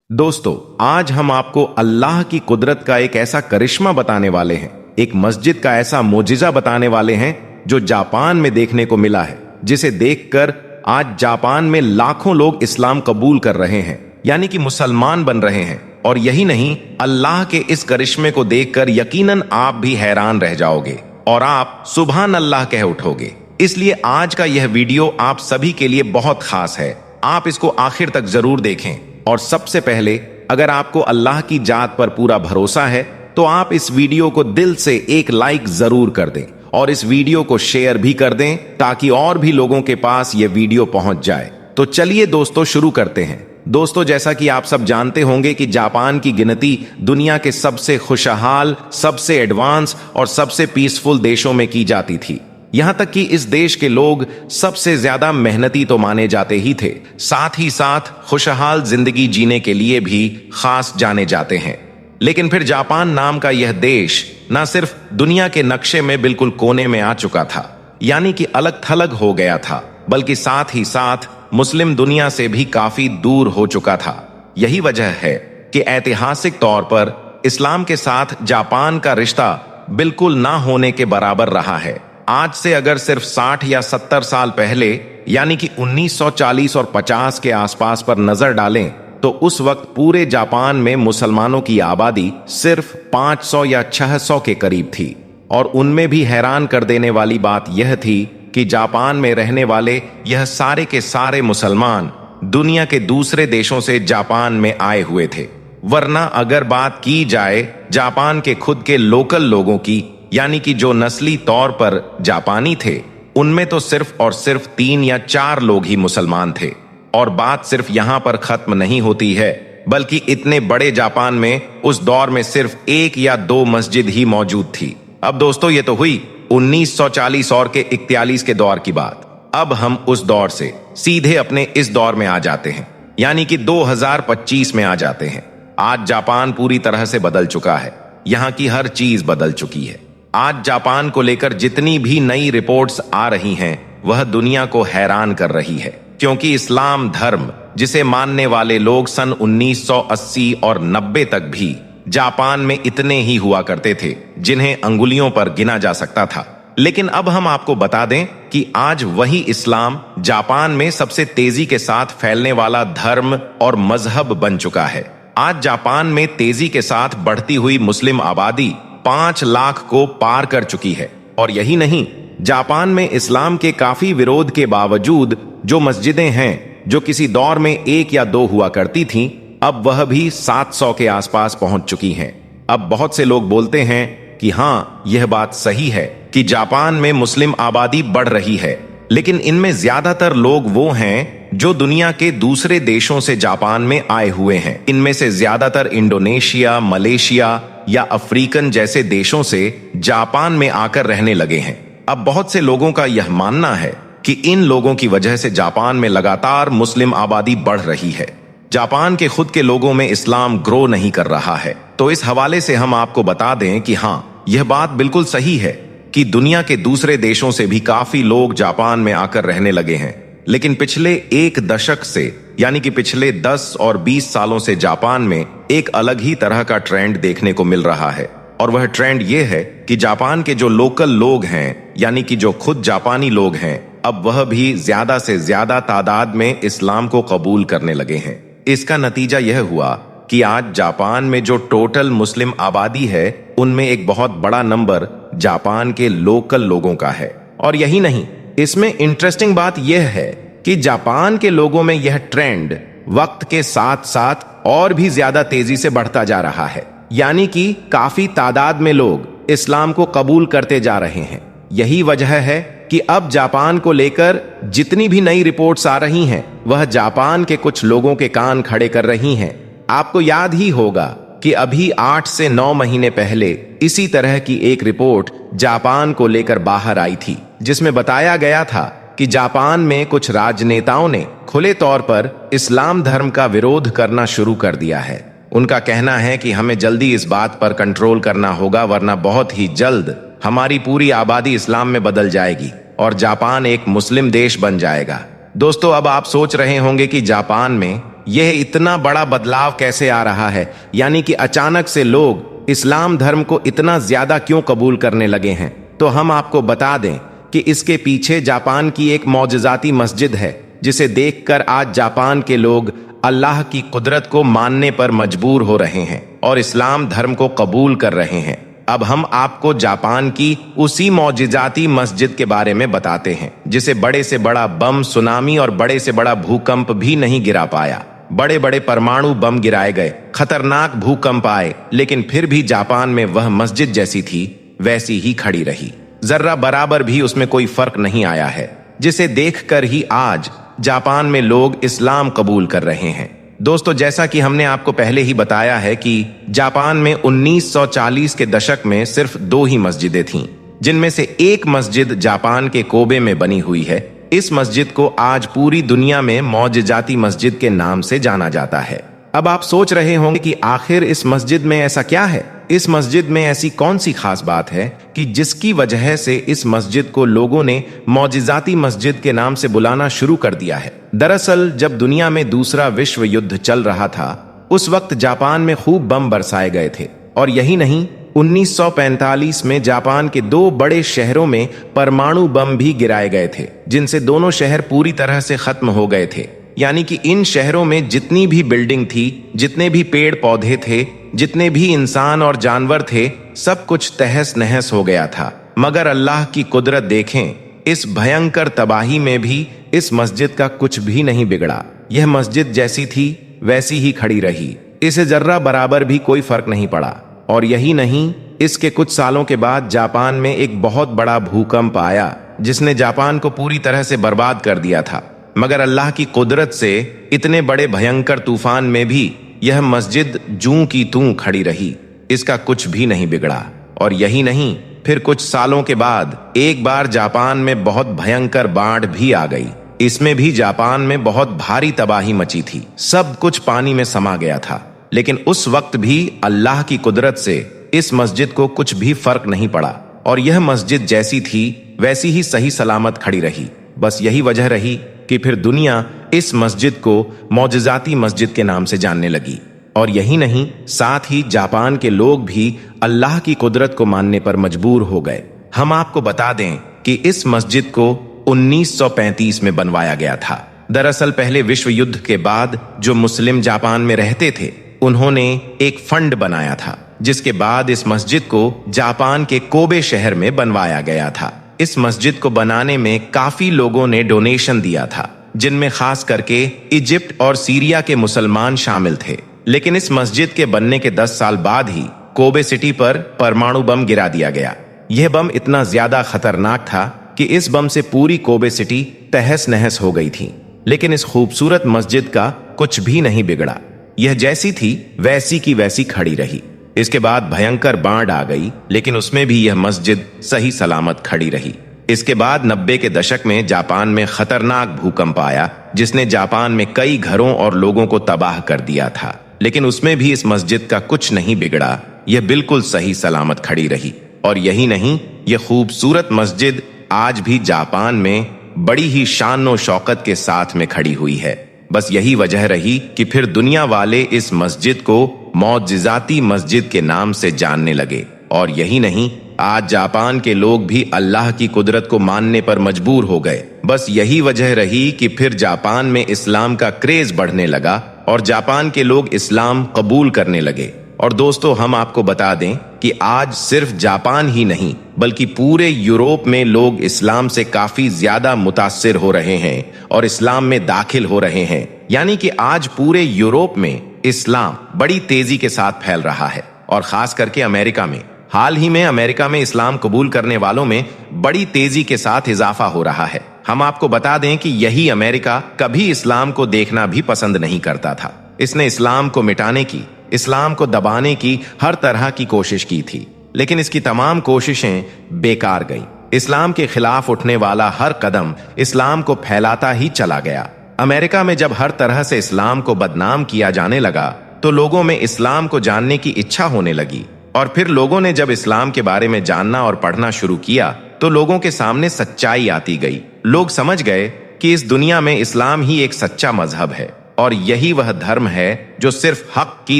दोस्तों, आज हम आपको अल्लाह की कुदरत का एक ऐसा करिश्मा बताने वाले हैं, एक मस्जिद का ऐसा मोजिजा बताने वाले हैं जो जापान में देखने को मिला है, जिसे देखकर आज जापान में लाखों लोग इस्लाम कबूल कर रहे हैं, यानी कि मुसलमान बन रहे हैं। और यही नहीं, अल्लाह के इस करिश्मे को देखकर यकीनन आप भी हैरान रह जाओगे और आप सुभान अल्लाह कह उठोगे। इसलिए आज का यह वीडियो आप सभी के लिए बहुत खास है। आप इसको आखिर तक जरूर देखें। और सबसे पहले, अगर आपको अल्लाह की जात पर पूरा भरोसा है तो आप इस वीडियो को दिल से एक लाइक जरूर कर दें और इस वीडियो को शेयर भी कर दें ताकि और भी लोगों के पास यह वीडियो पहुंच जाए। तो चलिए दोस्तों, शुरू करते हैं। दोस्तों, जैसा कि आप सब जानते होंगे कि जापान की गिनती दुनिया के सबसे खुशहाल, सबसे एडवांस और सबसे पीसफुल देशों में की जाती थी। यहां तक कि इस देश के लोग सबसे ज्यादा मेहनती तो माने जाते ही थे, साथ ही साथ खुशहाल जिंदगी जीने के लिए भी खास जाने जाते हैं। लेकिन फिर जापान नाम का यह देश न सिर्फ दुनिया के नक्शे में बिल्कुल कोने में आ चुका था, यानी कि अलग थलग हो गया था, बल्कि साथ ही साथ मुस्लिम दुनिया से भी काफी दूर हो चुका था। यही वजह है कि ऐतिहासिक तौर पर इस्लाम के साथ जापान का रिश्ता बिल्कुल ना होने के बराबर रहा है। आज से अगर सिर्फ 60 या 70 साल पहले, यानी कि 1940 और 50 के आसपास पर नजर डालें तो उस वक्त पूरे जापान में मुसलमानों की आबादी सिर्फ 500 या 600 के करीब थी। और उनमें भी हैरान कर देने वाली बात यह थी कि जापान में रहने वाले यह सारे के सारे मुसलमान दुनिया के दूसरे देशों से जापान में आए हुए थे। वरना अगर बात की जाए जापान के खुद के लोकल लोगों की, यानी कि जो नस्ली तौर पर जापानी थे, उनमें तो सिर्फ और सिर्फ 3 या 4 लोग ही मुसलमान थे। और बात सिर्फ यहां पर खत्म नहीं होती है, बल्कि इतने बड़े जापान में उस दौर में सिर्फ 1 या 2 मस्जिद ही मौजूद थी। अब दोस्तों, ये तो हुई 1940 और के 41 के दौर की बात। अब हम उस दौर से सीधे अपने इस दौर में आ जाते हैं, यानी कि 2025 में आ जाते हैं। आज जापान पूरी तरह से बदल चुका है। यहाँ की हर चीज बदल चुकी है। आज जापान को लेकर जितनी भी नई रिपोर्ट्स आ रही हैं, वह दुनिया को हैरान कर रही है, क्योंकि इस्लाम धर्म जिसे मानने वाले लोग सन 1980 और 90 तक भी जापान में इतने ही हुआ करते थे जिन्हें अंगुलियों पर गिना जा सकता था। लेकिन अब हम आपको बता दें कि आज वही इस्लाम जापान में सबसे तेजी के साथ फैलने वाला धर्म और मजहब बन चुका है। आज जापान में तेजी के साथ बढ़ती हुई मुस्लिम आबादी 5 लाख को पार कर चुकी है। और यही नहीं, जापान में इस्लाम के काफी विरोध के बावजूद जो मस्जिदें हैं, जो किसी दौर में 1 या 2 हुआ करती थीं, अब वह भी 700 के आसपास पहुंच चुकी हैं। अब बहुत से लोग बोलते हैं कि हाँ, यह बात सही है कि जापान में मुस्लिम आबादी बढ़ रही है, लेकिन इनमें ज्यादातर लोग वो हैं जो दुनिया के दूसरे देशों से जापान में आए हुए हैं। इनमें से ज्यादातर इंडोनेशिया, मलेशिया या अफ्रीकन जैसे देशों से जापान में आकर रहने लगे हैं। अब बहुत से लोगों का यह मानना है कि इन लोगों की वजह से जापान में लगातार मुस्लिम आबादी बढ़ रही है। जापान के खुद के लोगों में इस्लाम ग्रो नहीं कर रहा है। तो इस हवाले से हम आपको बता दें कि हाँ, यह बात बिल्कुल सही है कि दुनिया के दूसरे देशों से भी काफी लोग जापान में आकर रहने लगे हैं। लेकिन पिछले 1 दशक से, यानी कि पिछले 10 और 20 सालों से जापान में एक अलग ही तरह का ट्रेंड देखने को मिल रहा है। और वह ट्रेंड यह है कि जापान के जो लोकल लोग हैं, यानी कि जो खुद जापानी लोग हैं, अब वह भी ज्यादा से ज्यादा तादाद में इस्लाम को कबूल करने लगे हैं। इसका नतीजा यह हुआ कि आज जापान में जो टोटल मुस्लिम आबादी है, उनमें एक बहुत बड़ा नंबर जापान के लोकल लोगों का है। और यही नहीं, इसमें इंटरेस्टिंग बात यह है कि जापान के लोगों में यह ट्रेंड वक्त के साथ साथ और भी ज्यादा तेजी से बढ़ता जा रहा है, यानी कि काफी तादाद में लोग इस्लाम को कबूल करते जा रहे हैं। यही वजह है कि अब जापान को लेकर जितनी भी नई रिपोर्ट्स आ रही हैं, वह जापान के कुछ लोगों के कान खड़े कर रही हैं। आपको याद ही होगा कि अभी 8 से 9 महीने पहले इसी तरह की एक रिपोर्ट जापान को लेकर बाहर आई थी, जिसमें बताया गया था कि जापान में कुछ राजनेताओं ने खुले तौर पर इस्लाम धर्म का विरोध करना शुरू कर दिया है। उनका कहना है कि हमें जल्दी इस बात पर कंट्रोल करना होगा, वरना बहुत ही जल्द हमारी पूरी आबादी इस्लाम में बदल जाएगी और जापान एक मुस्लिम देश बन जाएगा। दोस्तों, अब आप सोच रहे होंगे कि जापान में यह इतना बड़ा बदलाव कैसे आ रहा है, यानी कि अचानक से लोग इस्लाम धर्म को इतना ज्यादा क्यों कबूल करने लगे हैं। तो हम आपको बता दें कि इसके पीछे जापान की एक मौजज़ाती मस्जिद है, जिसे देखकर आज जापान के लोग अल्लाह की कुदरत को मानने पर मजबूर हो रहे हैं और इस्लाम धर्म को कबूल कर रहे हैं। अब हम आपको जापान की उसी मौजज़ाती मस्जिद के बारे में बताते हैं, जिसे बड़े से बड़ा बम, सुनामी और बड़े से बड़ा भूकंप भी नहीं गिरा पाया। बड़े बड़े परमाणु बम गिराए गए, खतरनाक भूकंप आए, लेकिन फिर भी जापान में वह मस्जिद जैसी थी वैसी ही खड़ी रही। जर्रा बराबर भी उसमें कोई फर्क नहीं आया है, जिसे देखकर ही आज जापान में लोग इस्लाम कबूल कर रहे हैं। दोस्तों, जैसा कि हमने आपको पहले ही बताया है कि जापान में 1940 के दशक में सिर्फ 2 ही मस्जिदें थीं, जिनमें से एक मस्जिद जापान के कोबे में बनी हुई है। इस मस्जिद को आज पूरी दुनिया में मौजज़ाती मस्जिद के नाम से जाना जाता है। अब आप सोच रहे होंगे कि आखिर इस मस्जिद में ऐसा क्या है, इस मस्जिद में ऐसी कौन सी खास बात है कि जिसकी वजह से इस मस्जिद को लोगों ने मौजज़ाती मस्जिद के नाम से बुलाना शुरू कर दिया है। दरअसल जब दुनिया में दूसरा विश्व युद्ध चल रहा था, उस वक्त जापान में खूब बम बरसाए गए थे, और यही नहीं, 1945 में जापान के 2 बड़े शहरों में परमाणु बम भी गिराए गए थे, जिनसे दोनों शहर पूरी तरह से खत्म हो गए थे। यानी कि इन शहरों में जितनी भी बिल्डिंग थी, जितने भी पेड़ पौधे थे, जितने भी इंसान और जानवर थे, सब कुछ तहस नहस हो गया था। मगर अल्लाह की कुदरत देखें, इस भयंकर तबाही में भी इस मस्जिद का कुछ भी नहीं बिगड़ा। यह मस्जिद जैसी थी वैसी ही खड़ी रही, इसे जर्रा बराबर भी कोई फर्क नहीं पड़ा। और यही नहीं, इसके कुछ सालों के बाद जापान में एक बहुत बड़ा भूकंप आया, जिसने जापान को पूरी तरह से बर्बाद कर दिया था। मगर अल्लाह की कुदरत से इतने बड़े भयंकर तूफान में भी यह मस्जिद जूं की तूं खड़ी रही, इसका कुछ भी नहीं बिगड़ा। और यही नहीं, फिर कुछ सालों के बाद एक बार जापान में बहुत भयंकर बाढ़ भी आ गई। इसमें भी जापान में बहुत भारी तबाही मची थी, सब कुछ पानी में समा गया था। लेकिन उस वक्त भी अल्लाह की कुदरत से इस मस्जिद को कुछ भी फर्क नहीं पड़ा, और यह मस्जिद जैसी थी वैसी ही सही सलामत खड़ी रही। बस यही वजह रही कि फिर दुनिया इस मस्जिद को मौजज़ाती मस्जिद के नाम से जानने लगी। और यही नहीं, साथ ही जापान के लोग भी अल्लाह की कुदरत को मानने पर मजबूर हो गए। हम आपको बता दें कि इस मस्जिद को 1935 में बनवाया गया था। दरअसल पहले विश्व युद्ध के बाद जो मुस्लिम जापान में रहते थे, उन्होंने एक फंड बनाया था, जिसके बाद इस मस्जिद को जापान के कोबे शहर में बनवाया गया था। इस मस्जिद को बनाने में काफी लोगों ने डोनेशन दिया था, जिनमें खास करके इजिप्ट और सीरिया के मुसलमान शामिल थे। लेकिन इस मस्जिद के बनने के 10 साल बाद ही कोबे सिटी पर परमाणु बम गिरा दिया गया। यह बम इतना ज्यादा खतरनाक था कि इस बम से पूरी कोबे सिटी तहस नहस हो गई थी। लेकिन इस खूबसूरत मस्जिद का कुछ भी नहीं बिगड़ा, यह जैसी थी वैसी की वैसी खड़ी रही। इसके बाद भयंकर बाढ़ आ गई, लेकिन उसमें भी यह मस्जिद सही सलामत खड़ी रही। इसके बाद 90 के दशक में जापान में खतरनाक भूकंप आया, जिसने जापान में कई घरों और लोगों को तबाह कर दिया था। लेकिन उसमें भी इस मस्जिद का कुछ नहीं बिगड़ा, यह बिल्कुल सही सलामत खड़ी रही। और यही नहीं, यह खूबसूरत मस्जिद आज भी जापान में बड़ी ही शान और शौकत के साथ में खड़ी हुई है। बस यही वजह रही कि फिर दुनिया वाले इस मस्जिद को मौजज़ाती मस्जिद के नाम से जानने लगे। और यही नहीं, आज जापान के लोग भी अल्लाह की कुदरत को मानने पर मजबूर हो गए। बस यही वजह रही कि फिर जापान में इस्लाम का क्रेज बढ़ने लगा और जापान के लोग इस्लाम कबूल करने लगे। और दोस्तों, हम आपको बता दें कि आज सिर्फ जापान ही नहीं बल्कि पूरे यूरोप में लोग इस्लाम से काफी ज्यादा मुतासिर हो रहे हैं और इस्लाम में दाखिल हो रहे हैं। यानी कि आज पूरे यूरोप में इस्लाम बड़ी तेजी के साथ फैल रहा है, और खास करके अमेरिका में। हाल ही में अमेरिका में इस्लाम कबूल करने वालों में बड़ी तेजी के साथ इजाफा हो रहा है। हम आपको बता दें कि यही अमेरिका कभी इस्लाम को देखना भी पसंद नहीं करता था। इसने इस्लाम को मिटाने की, इस्लाम को दबाने की हर तरह की कोशिश की थी, लेकिन इसकी तमाम कोशिशें बेकार गई। इस्लाम के खिलाफ उठने वाला हर कदम इस्लाम को फैलाता ही चला गया। अमेरिका में जब हर तरह से इस्लाम को बदनाम किया जाने लगा, तो लोगों में इस्लाम को जानने की इच्छा होने लगी। और फिर लोगों ने जब इस्लाम के बारे में जानना और पढ़ना शुरू किया, तो लोगों के सामने सच्चाई आती गई। लोग समझ गए कि इस दुनिया में इस्लाम ही एक सच्चा मजहब है। और यही वह धर्म है जो सिर्फ हक की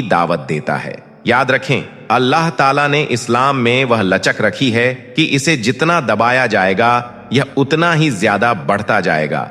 दावत देता है। याद रखें, अल्लाह ताला ने इस्लाम में वह लचक रखी है कि इसे जितना दबाया जाएगा यह उतना ही ज्यादा बढ़ता जाएगा।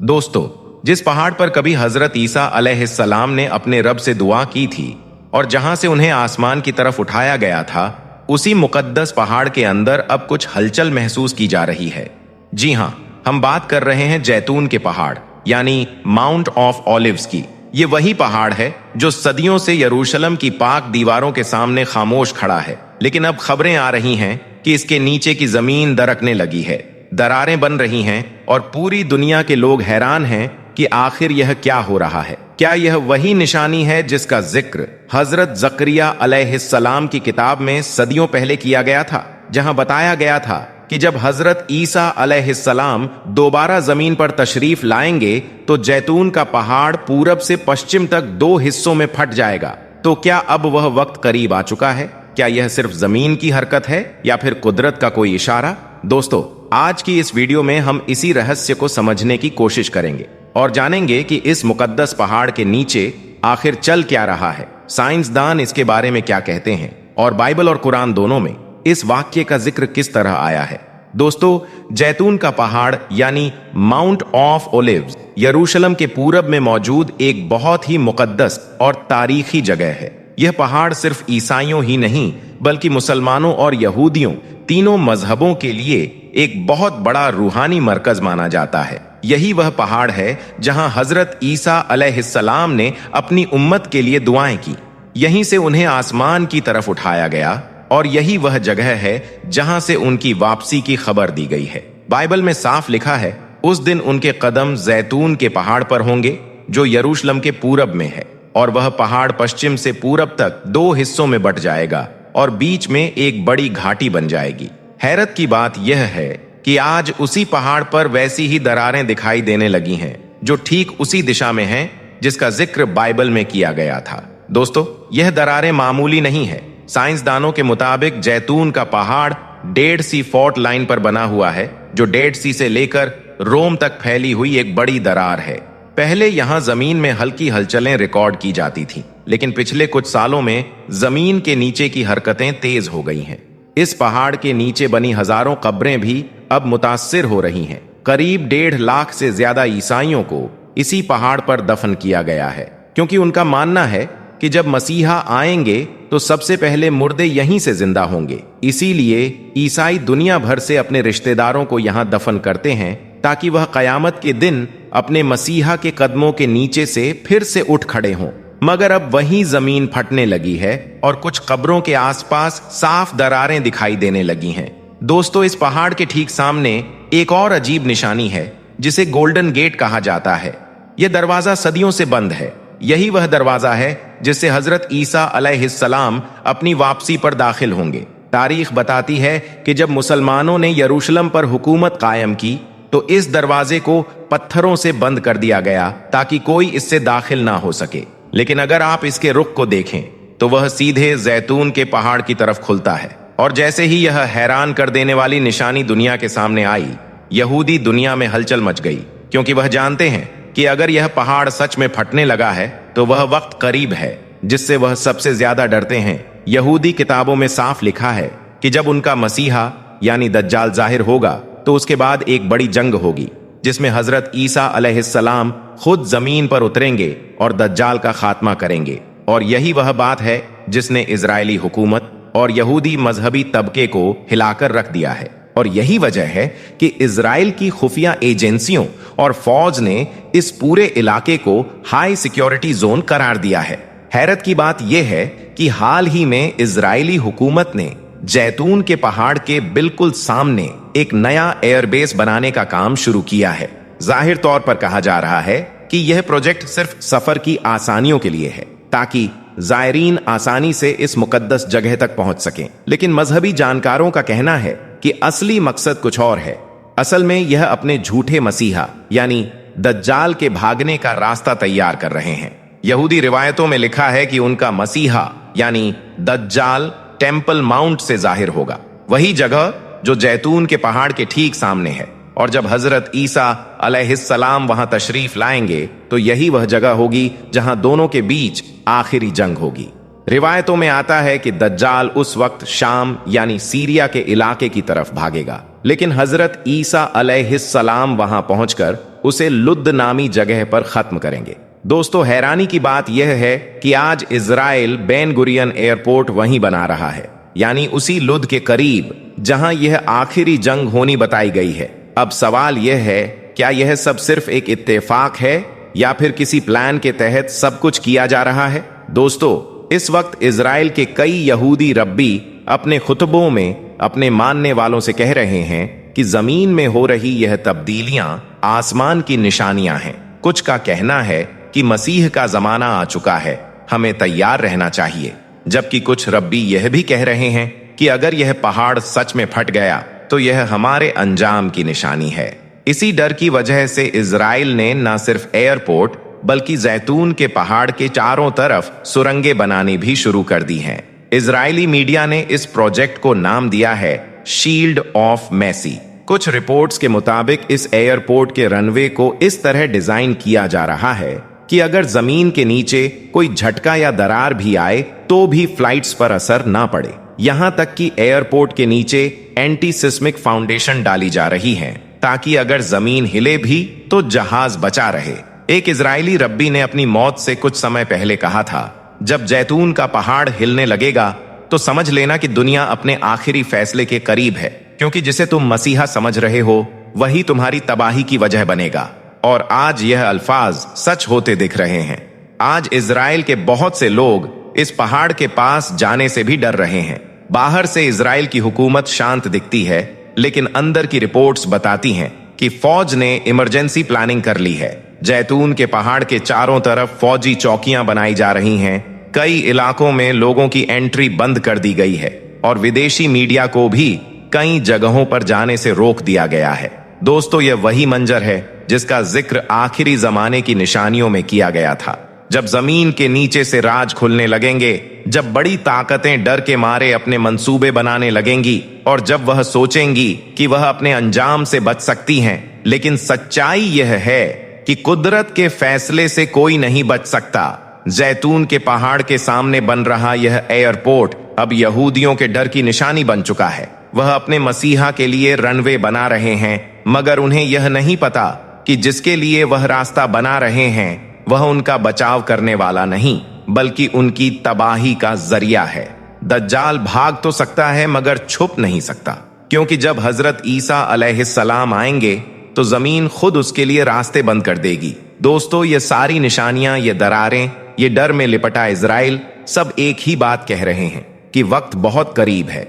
दोस्तों, जिस पहाड़ पर कभी हजरत ईसा अलैहिस्सलाम ने अपने रब से दुआ की थी और जहां से उन्हें आसमान की तरफ उठाया गया था, उसी मुकद्दस पहाड़ के अंदर अब कुछ हलचल महसूस की जा रही है। जी हां, हम बात कर रहे हैं जैतून के पहाड़ यानी माउंट ऑफ ऑलिव्स की। ये वही पहाड़ है जो सदियों से यरूशलेम की पाक दीवारों के सामने खामोश खड़ा है, लेकिन अब खबरें आ रही हैं कि इसके नीचे की जमीन दरकने लगी है, दरारें बन रही हैं और पूरी दुनिया के लोग हैरान हैं कि आखिर यह क्या हो रहा है। क्या यह वही निशानी है जिसका जिक्र हजरत जकरिया अलैहिस्सलाम की किताब में सदियों पहले किया गया था, जहां बताया गया था कि जब हजरत ईसा अलैहिस्सलाम दोबारा जमीन पर तशरीफ लाएंगे तो जैतून का पहाड़ पूरब से पश्चिम तक 2 हिस्सों में फट जाएगा। तो क्या अब वह वक्त करीब आ चुका है? क्या यह सिर्फ जमीन की हरकत है या फिर कुदरत का कोई इशारा? दोस्तों, आज की इस वीडियो में हम इसी रहस्य को समझने की कोशिश करेंगे और जानेंगे कि इस मुकद्दस पहाड़ के नीचे आखिर चल क्या रहा है, साइंसदान इसके बारे में क्या कहते हैं और बाइबल और कुरान दोनों में इस वाक्य का जिक्र किस तरह आया है। दोस्तों, जैतून का पहाड़ यानी माउंट ऑफ ओलिव्स यरूशलेम के पूरब में मौजूद एक बहुत ही मुकद्दस और तारीखी जगह है। यह पहाड़ सिर्फ ईसाइयों ही नहीं बल्कि मुसलमानों और यहूदियों तीनों मजहबों के लिए एक बहुत बड़ा रूहानी मरकज माना जाता है। यही वह पहाड़ है जहां हजरत ईसा अलैहिस्सलाम ने अपनी उम्मत के लिए दुआएं की। यहीं से उन्हें आसमान की तरफ उठाया गया और यही वह जगह है जहां से उनकी वापसी की खबर दी गई है। बाइबल में साफ लिखा है, उस दिन उनके कदम जैतून के पहाड़ पर होंगे जो यरूशलेम के पूरब में है, और वह पहाड़ पश्चिम से पूरब तक 2 हिस्सों में बट जाएगा और बीच में एक बड़ी घाटी बन जाएगी। हैरत की बात यह है कि आज उसी पहाड़ पर वैसी ही दरारें दिखाई देने लगी हैं जो ठीक उसी दिशा में हैं जिसका जिक्र बाइबल में किया गया था। दोस्तों, यह दरारें मामूली नहीं है। साइंसदानों के मुताबिक जैतून का पहाड़ डेड सी फॉल्ट लाइन पर बना हुआ है, जो डेड सी से लेकर रोम तक फैली हुई एक बड़ी दरार है। पहले यहां जमीन में हल्की हलचलें रिकॉर्ड की जाती थीं, लेकिन पिछले कुछ सालों में जमीन के नीचे की हरकतें तेज हो गई हैं। इस पहाड़ के नीचे बनी हजारों कब्रें भी अब मुतासिर हो रही हैं। करीब 1.5 लाख से ज्यादा ईसाइयों को इसी पहाड़ पर दफन किया गया है, क्योंकि उनका मानना है कि जब मसीहा आएंगे तो सबसे पहले मुर्दे यहीं से जिंदा होंगे। इसीलिए ईसाई दुनिया भर से अपने रिश्तेदारों को यहां दफन करते हैं ताकि वह कयामत के दिन अपने मसीहा के कदमों के नीचे से फिर से उठ खड़े हों। मगर अब वही जमीन फटने लगी है और कुछ कब्रों के आसपास साफ दरारें दिखाई देने लगी हैं। दोस्तों, इस पहाड़ के ठीक सामने एक और अजीब निशानी है जिसे गोल्डन गेट कहा जाता है। यह दरवाजा सदियों से बंद है। यही वह दरवाजा है जिससे हजरत ईसा अलैहिस्सलाम अपनी वापसी पर दाखिल होंगे। तारीख बताती है कि जब मुसलमानों ने यरूशलेम पर हुकूमत कायम की तो इस दरवाजे को पत्थरों से बंद कर दिया गया ताकि कोई इससे दाखिल ना हो सके। लेकिन अगर आप इसके रुख को देखें तो वह सीधे जैतून के पहाड़ की तरफ खुलता है। और जैसे ही यह हैरान कर देने वाली निशानी दुनिया के सामने आई, यहूदी दुनिया में हलचल मच गई, क्योंकि वह जानते हैं कि अगर यह पहाड़ सच में फटने लगा है तो वह वक्त करीब है जिससे वह सबसे ज्यादा डरते हैं। यहूदी किताबों में साफ लिखा है कि जब उनका मसीहा यानी दज्जाल जाहिर होगा तो उसके बाद एक बड़ी जंग होगी जिसमें हजरत ईसा अलैहिस्सलाम खुद जमीन पर उतरेंगे और दज्जाल का खात्मा करेंगे। और यही वह बात है जिसने इजरायली हुकूमत और यहूदी मजहबी तबके को हिलाकर रख दिया है। और यही वजह है कि इजराइल की खुफिया एजेंसियों और फौज ने इस पूरे इलाके को हाई सिक्योरिटी जोन करार दिया है। हैरत की बात यह है कि हाल ही में इजरायली हुकूमत ने जैतून के पहाड़ के बिल्कुल सामने एक नया एयरबेस बनाने का काम शुरू किया है। जाहिर तौर पर कहा जा रहा है कि यह प्रोजेक्ट सिर्फ सफर की आसानियों के लिए है ताकि जायरीन आसानी से इस मुकद्दस जगह तक पहुंच सकें। लेकिन मजहबी जानकारों का कहना है कि असली मकसद कुछ और है। असल में यह अपने झूठे मसीहा यानी दज्जाल के भागने का रास्ता तैयार कर रहे हैं। यहूदी रिवायतों में लिखा है कि उनका मसीहा यानी दज्जाल टेम्पल माउंट से जाहिर होगा, वही जगह जो जैतून के पहाड़ के ठीक सामने है। और जब हजरत ईसा अलैहिस्सलाम वहां तशरीफ लाएंगे तो यही वह जगह होगी जहां दोनों के बीच आखिरी जंग होगी। रिवायतों में आता है कि दज्जाल उस वक्त शाम यानी सीरिया के इलाके की तरफ भागेगा, लेकिन हजरत ईसा अलैहिस्सलाम वहां पहुंचकर उसे लुद्द नामी जगह पर खत्म करेंगे। दोस्तों, हैरानी की बात यह है कि आज इजराइल बेन गुरियन एयरपोर्ट वहीं बना रहा है, यानी उसी लुद्द के करीब जहां यह आखिरी जंग होनी बताई गई है। अब सवाल यह है, क्या यह सब सिर्फ एक इत्तेफाक है या फिर किसी प्लान के तहत सब कुछ किया जा रहा है? दोस्तों, इस वक्त इजराइल के कई यहूदी रब्बी अपने खुतबों में अपने मानने वालों से कह रहे हैं कि जमीन में हो रही यह तब्दीलियां आसमान की निशानियां हैं। कुछ का कहना है कि मसीह का जमाना आ चुका है, हमें तैयार रहना चाहिए, जबकि कुछ रब्बी यह भी कह रहे हैं कि अगर यह पहाड़ सच में फट गया तो यह हमारे अंजाम की निशानी है। इसी डर की वजह से इजराइल ने न सिर्फ एयरपोर्ट बल्कि जैतून के पहाड़ के चारों तरफ सुरंगें बनानी भी शुरू कर दी हैं। इजरायली मीडिया ने इस प्रोजेक्ट को नाम दिया है शील्ड ऑफ मेसी। कुछ रिपोर्ट्स के मुताबिक इस एयरपोर्ट के रनवे को इस तरह डिजाइन किया जा रहा है कि अगर जमीन के नीचे कोई झटका या दरार भी आए तो भी फ्लाइट्स पर असर ना पड़े। यहां तक कि एयरपोर्ट के नीचे एंटी सिस्मिक फाउंडेशन डाली जा रही है ताकि अगर जमीन हिले भी तो जहाज बचा रहे। एक इजरायली रब्बी ने अपनी मौत से कुछ समय पहले कहा था, जब जैतून का पहाड़ हिलने लगेगा तो समझ लेना कि दुनिया अपने आखिरी फैसले के करीब है, क्योंकि जिसे तुम मसीहा समझ रहे हो वही तुम्हारी तबाही की वजह बनेगा। और आज यह अल्फाज सच होते दिख रहे हैं। आज इजराइल के बहुत से लोग इस पहाड़ के पास जाने से भी डर रहे हैं। बाहर से इजराइल की हुकूमत शांत दिखती है, लेकिन अंदर की रिपोर्ट्स बताती हैं कि फौज ने इमरजेंसी प्लानिंग कर ली है। जैतून के पहाड़ के चारों तरफ फौजी चौकियां बनाई जा रही हैं। कई इलाकों में लोगों की एंट्री बंद कर दी गई है और विदेशी मीडिया को भी कई जगहों पर जाने से रोक दिया गया है। दोस्तों, यह वही मंजर है जिसका जिक्र आखिरी जमाने की निशानियों में किया गया था। जब जमीन के नीचे से राज खुलने लगेंगे, जब बड़ी ताकतें डर के मारे अपने मंसूबे बनाने लगेंगी और जब वह सोचेंगी कि वह अपने अंजाम से बच सकती हैं, लेकिन सच्चाई यह है कि कुदरत के फैसले से कोई नहीं बच सकता। जैतून के पहाड़ के सामने बन रहा यह एयरपोर्ट अब यहूदियों के डर की निशानी बन चुका है। वह अपने मसीहा के लिए रनवे बना रहे हैं, मगर उन्हें यह नहीं पता कि जिसके लिए वह रास्ता बना रहे हैं वह उनका बचाव करने वाला नहीं, बल्कि उनकी तबाही का जरिया है। दज्जाल भाग तो सकता है मगर छुप नहीं सकता, क्योंकि जब हजरत ईसा अलैहिस्सलाम आएंगे तो जमीन खुद उसके लिए रास्ते बंद कर देगी। दोस्तों, ये सारी निशानियां, ये दरारें, ये डर में लिपटा इजराइल सब एक ही बात कह रहे हैं कि वक्त बहुत करीब है।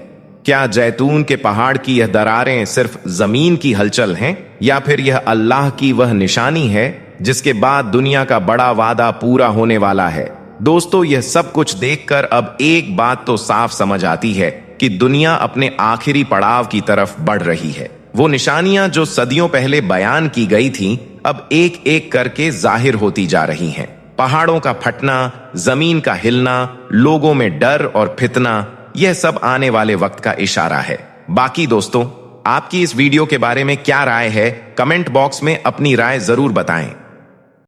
क्या जैतून के पहाड़ की यह दरारें सिर्फ जमीन की हलचल हैं, या फिर यह अल्लाह की वह निशानी है जिसके बाद दुनिया का बड़ा वादा पूरा होने वाला है? दोस्तों, यह सब कुछ देखकर अब एक बात तो साफ समझ आती है कि दुनिया अपने आखिरी पड़ाव की तरफ बढ़ रही है। वो निशानियां जो सदियों पहले बयान की गई थीं, अब एक एक करके जाहिर होती जा रही हैं। पहाड़ों का फटना, जमीन का हिलना, लोगों में डर और फितना, यह सब आने वाले वक्त का इशारा है। बाकी दोस्तों, आपकी इस वीडियो के बारे में क्या राय है? कमेंट बॉक्स में अपनी राय जरूर बताएं।